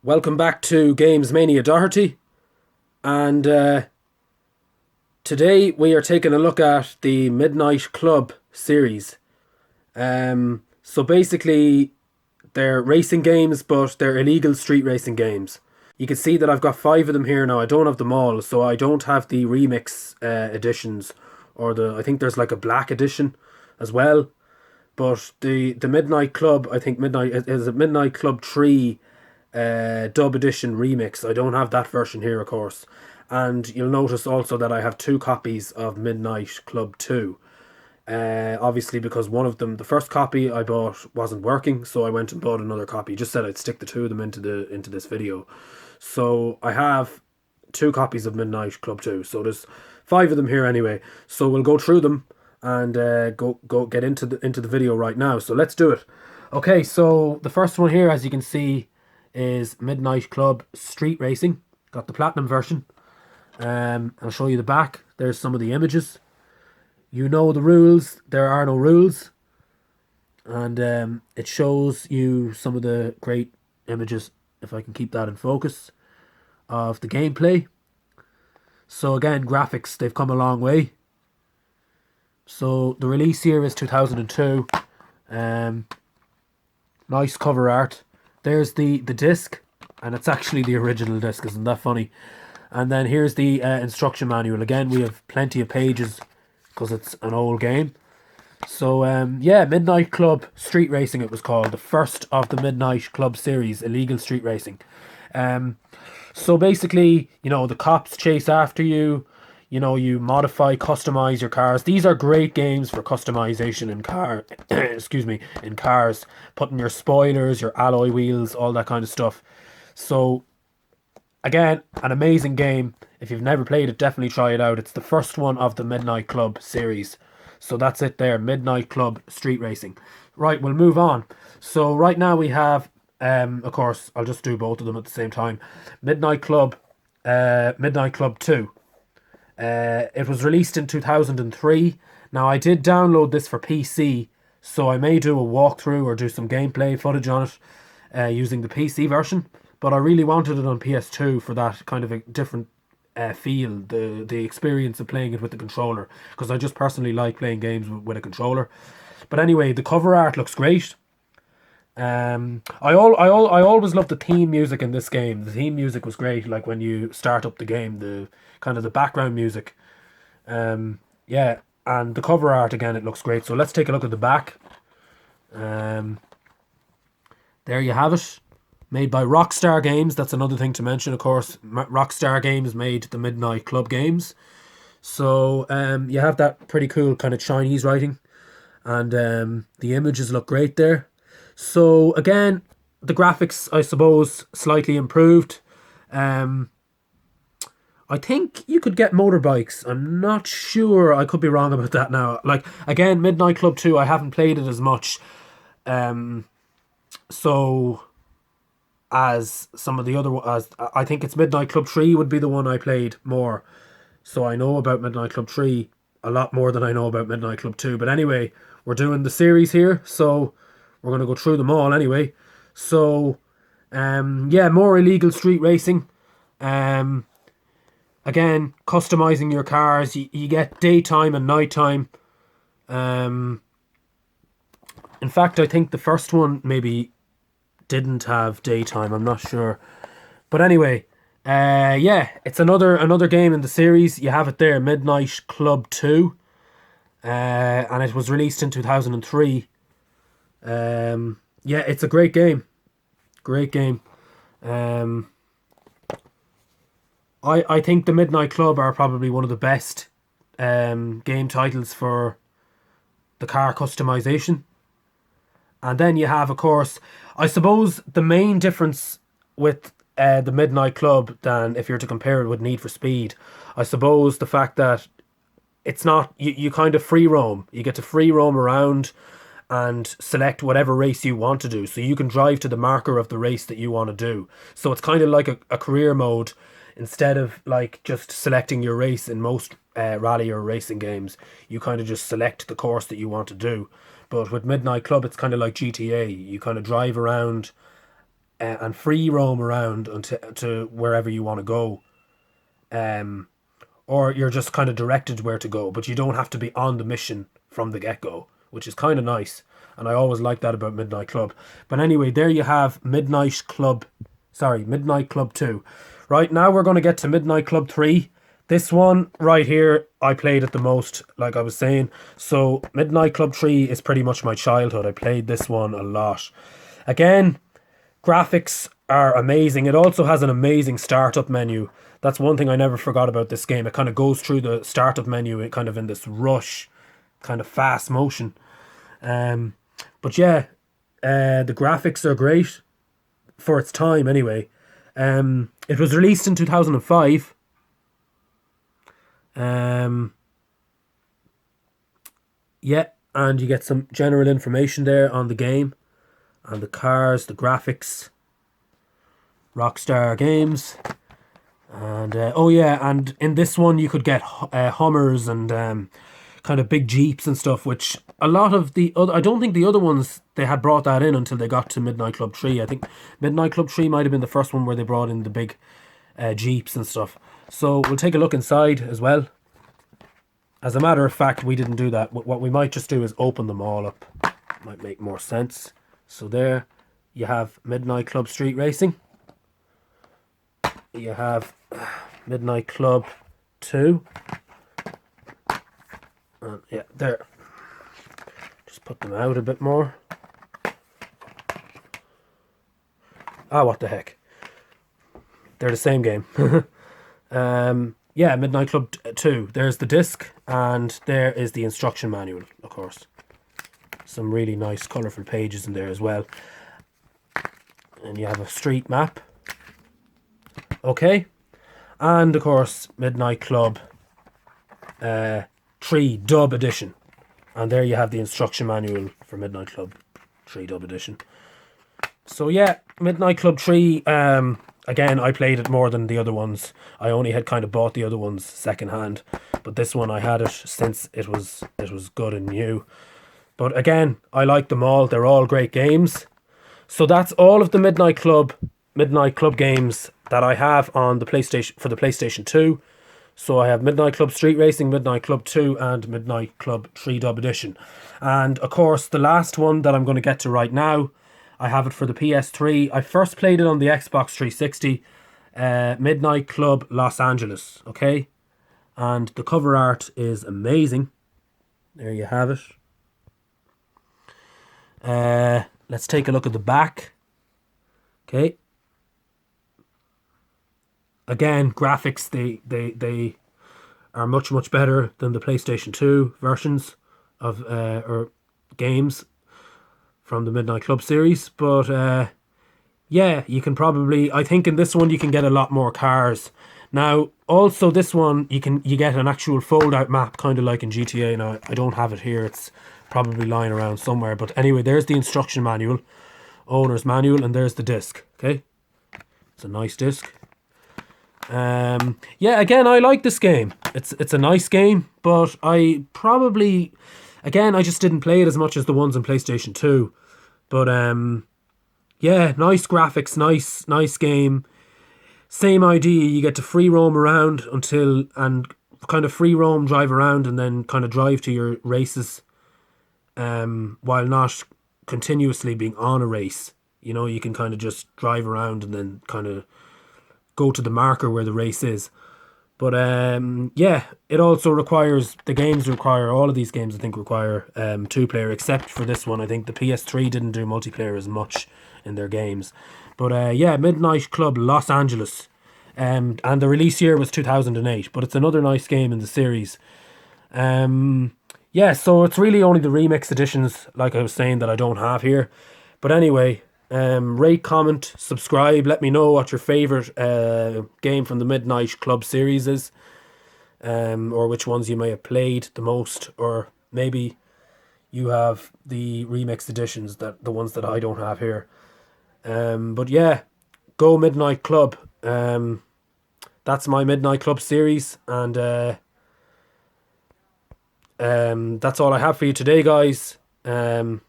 Welcome back to Games Mania Doherty, and today we are taking a look at the Midnight Club series. So basically, they're racing games, but they're illegal street racing games. You can see that I've got 5 of them here now. I don't have them all, so I don't have the remix editions, or I think there's like a black edition as well. But the Midnight Club, I think Midnight is a Midnight Club 3 dub edition remix. I don't have that version here, of course. And you'll notice also that I have 2 copies of Midnight Club 2. Obviously, because one of them, the first copy I bought, wasn't working, so I went and bought another copy. Just said I'd stick the 2 of them into this video. So I have 2 copies of Midnight Club 2. So there's 5 of them here anyway. So we'll go through them and go get into the video right now. So let's do it. Okay, so the first one here, as you can see, is Midnight Club Street Racing. Got the platinum version. I'll show you the back. There's some of the images. You know the rules. There are no rules. And it shows you some of the great images, if I can keep that in focus, of the gameplay. So again, graphics, they've come a long way. So the release year is 2002. Nice cover art. There's the disc, and it's actually the original disc. Isn't that funny? And then here's the instruction manual. Again, we have plenty of pages because it's an old game. So yeah, Midnight Club Street Racing, it was called. The first of the Midnight Club series, illegal street racing. So basically, you know, the cops chase after you. You know, you modify, customize your cars. These are great games for customization in in cars. Putting your spoilers, your alloy wheels, all that kind of stuff. So, again, an amazing game. If you've never played it, definitely try it out. It's the first one of the Midnight Club series. So that's it there, Midnight Club Street Racing. Right, we'll move on. So right now we have, of course, I'll just do both of them at the same time. Midnight Club 2. It was released in 2003. Now, I did download this for PC, so I may do a walkthrough or do some gameplay footage on it using the PC version. But I really wanted it on PS2 for that kind of a different feel, the experience of playing it with the controller, because I just personally like playing games with a controller. But anyway, the cover art looks great. I always loved the theme music in this game. The theme music was great, like when you start up the game, the kind of the background music. Yeah, and the cover art, again, it looks great. So let's take a look at the back. There you have it. Made by Rockstar Games. That's another thing to mention, of course. Rockstar Games made the Midnight Club games. So you have that pretty cool kind of Chinese writing. And the images look great there. So again, the graphics, I suppose, slightly improved. I think you could get motorbikes. I'm not sure. I could be wrong about that now. Like, again, Midnight Club 2, I haven't played it as much. So as some of the other ones, I think it's Midnight Club 3 would be the one I played more. So I know about Midnight Club 3 a lot more than I know about Midnight Club 2. But anyway, we're doing the series here, so we're going to go through them all anyway. So, yeah, more illegal street racing. Again, customizing your cars. You get daytime and nighttime. In fact, I think the first one maybe didn't have daytime. I'm not sure. But anyway, yeah, it's another game in the series. You have it there, Midnight Club 2. And it was released in 2003. Yeah, it's a great game. Great game. I think the Midnight Club are probably one of the best game titles for the car customization. And then you have, of course, I suppose the main difference with the Midnight Club than if you're to compare it with Need for Speed, I suppose the fact that it's not, you kind of free roam. You get to free roam around and select whatever race you want to do. So you can drive to the marker of the race that you want to do. So it's kind of like a career mode instead of like just selecting your race in most rally or racing games. You kind of just select the course that you want to do. But with Midnight Club, it's kind of like GTA. You kind of drive around and free roam around until to wherever you want to go. Um, or you're just kind of directed where to go, but you don't have to be on the mission from the get go, which is kind of nice. And I always like that about Midnight Club. But anyway, there you have Midnight Club 2. Right now we're going to get to Midnight Club 3. This one right here, I played it the most, like I was saying. So Midnight Club 3 is pretty much my childhood. I played this one a lot. Again, graphics are amazing. It also has an amazing startup menu. That's one thing I never forgot about this game. It kind of goes through the startup menu kind of in this rush, kind of fast motion. But yeah, the graphics are great for its time anyway. It was released in 2005. Yeah, and you get some general information there on the game and the cars, the graphics. Rockstar Games. And oh yeah, and in this one you could get Hummers and kind of big Jeeps and stuff, which a lot of the other, I don't think the other ones they had brought that in until they got to Midnight Club 3. I think Midnight Club 3 might have been the first one where they brought in the big Jeeps and stuff. So we'll take a look inside as well. As a matter of fact, we didn't do that. What we might just do is open them all up. Might make more sense. So there you have Midnight Club Street Racing. You have Midnight Club 2. Yeah, there. Just put them out a bit more. Ah, what the heck. They're the same game. Yeah, Midnight Club 2. There's the disc, and there is the instruction manual, of course. Some really nice, colourful pages in there as well. And you have a street map. Okay. And, of course, Midnight Club 3 Dub Edition. And there you have the instruction manual for Midnight Club 3 Dub Edition. So, yeah, Midnight Club 3... again, I played it more than the other ones. I only had kind of bought the other ones second hand, but this one I had it since it was good and new. But again, I like them all. They're all great games. So that's all of the Midnight Club games that I have on the PlayStation for the PlayStation 2. So I have Midnight Club Street Racing, Midnight Club 2, and Midnight Club 3 Dub Edition. And of course, the last one that I'm going to get to right now, I have it for the PS3. I first played it on the Xbox 360, Midnight Club Los Angeles, okay? And the cover art is amazing. There you have it. Let's take a look at the back. Okay. Again, graphics, they are much better than the PlayStation 2 versions of or games from the Midnight Club series, but yeah, you can probably, I think in this one you can get a lot more cars. Now, also this one you get an actual fold out map, kind of like in GTA. Now, I don't have it here, it's probably lying around somewhere, but anyway, there's the instruction manual, owner's manual, and there's the disc. Okay, it's a nice disc. Yeah, again, I like this game. It's a nice game, but I probably, again, I just didn't play it as much as the ones on PlayStation 2. But yeah, nice graphics, nice game. Same idea, you get to free roam around and kind of free roam, drive around, and then kind of drive to your races, while not continuously being on a race. You know, you can kind of just drive around and then kind of go to the marker where the race is. But yeah, it also requires, all of these games I think require 2-player, except for this one. I think the PS3 didn't do multiplayer as much in their games. But yeah, Midnight Club Los Angeles. And the release year was 2008, but it's another nice game in the series. Yeah, so it's really only the remix editions, like I was saying, that I don't have here. But anyway, rate, comment, subscribe. Let me know what your favourite game from the Midnight Club series is, or which ones you may have played the most, or maybe you have the remix editions, that the ones that I don't have here. But yeah, go Midnight Club. That's my Midnight Club series, and that's all I have for you today, guys. And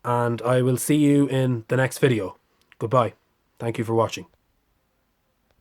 I will see you in the next video. Goodbye. Thank you for watching.